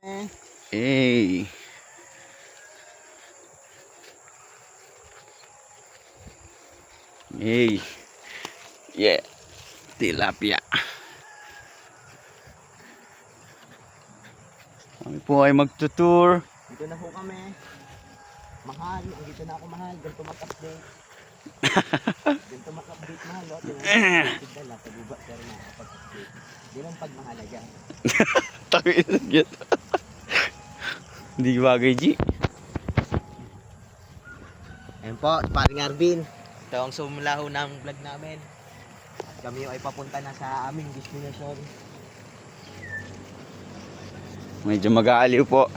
Hey. Hey. Yeah. Tilapia. Kami po ay magtutour. Dito na po kami. Mahal. Dito na ako mahal. Ganito mag-update. Ganito mag-update mahal. O, tinala. Paguba pero nakapag-update. Di lang pagmahalaga. Tawi na yan. Hindi bagay, G. Ayun po, paring Arvin. Ito ang sumulaho ng vlog namin. At kami ay papunta na sa aming destination. Medyo mag-aaliw po.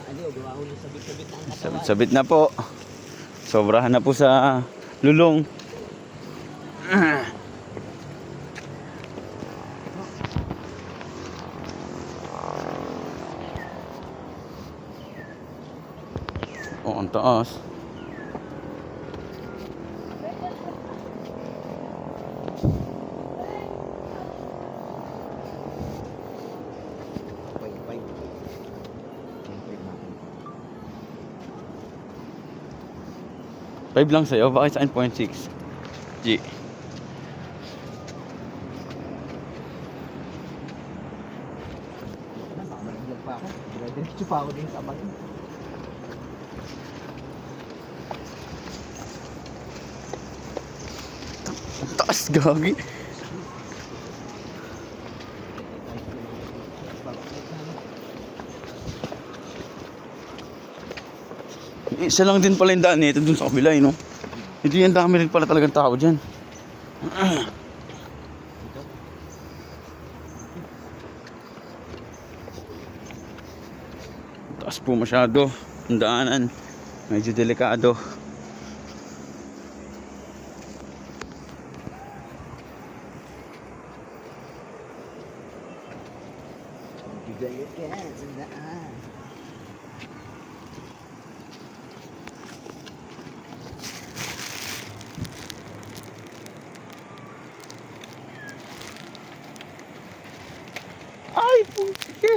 Aliw, gawa ko yung sabit-sabit ng katawan. Sabit-sabit na po. Sobrahan na po sa lulong. Oh, ang taas. Pay. 5 lang sa'yo, bakit sa 9.6? G. Malaglag pa ako. Diretso pa ako din sa abangin. Ang taas, gagi. Isa lang din pala yung daan nito dun sa kabila, no? Ito yung dami rin pala talagang tao dyan. Taas po masyado ang daanan. Medyo delikado. Bigay ka sa daan. Ay, puti.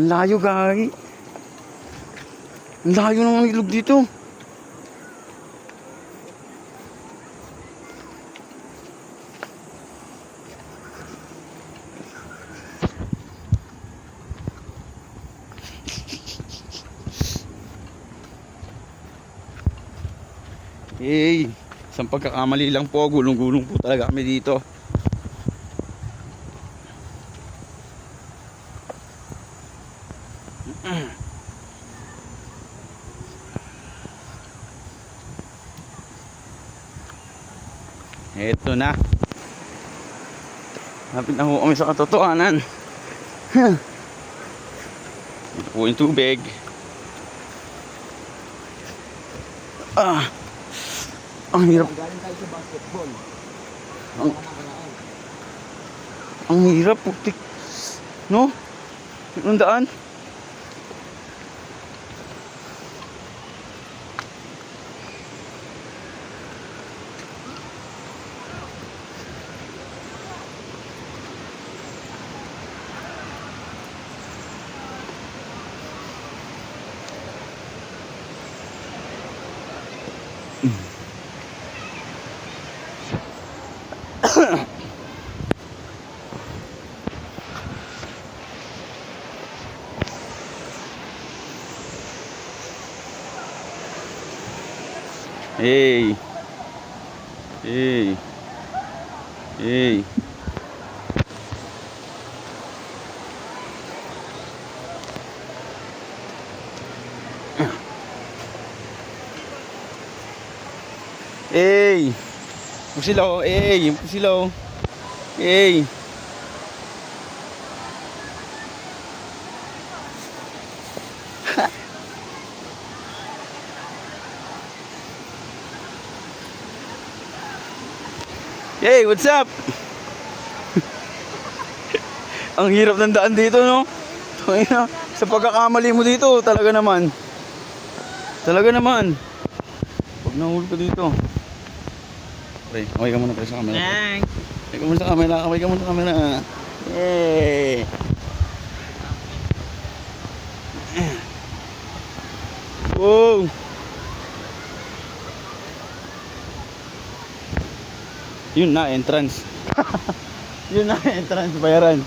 Ang layo, gagi. Ang layo ng ilog dito. Hey, isang pagkakamali lang po, gulong-gulong po talaga kami dito. Eto na. Lapit na ho kami sa katotohanan. Ito po yung tubig. Ang hirap. Galing tayo sa basketball. Ang hirap, putik. No? Ang daan. Hey. Hey. Hey. Hey. Pusilaw, hey, pusilaw. Hey. Hey, what's up? Ang hirap ng daan dito, no? Tangina, sa pagkakamali mo dito, talaga naman. Talaga naman. Pag nahuli ka dito. Pre, kamay ka muna pre sa camera. Thanks. Kamay ka muna sa camera, kamay ka muna sa camera. Yay! Wow! Yun na, entrance. Yun na, entrance, bayaran.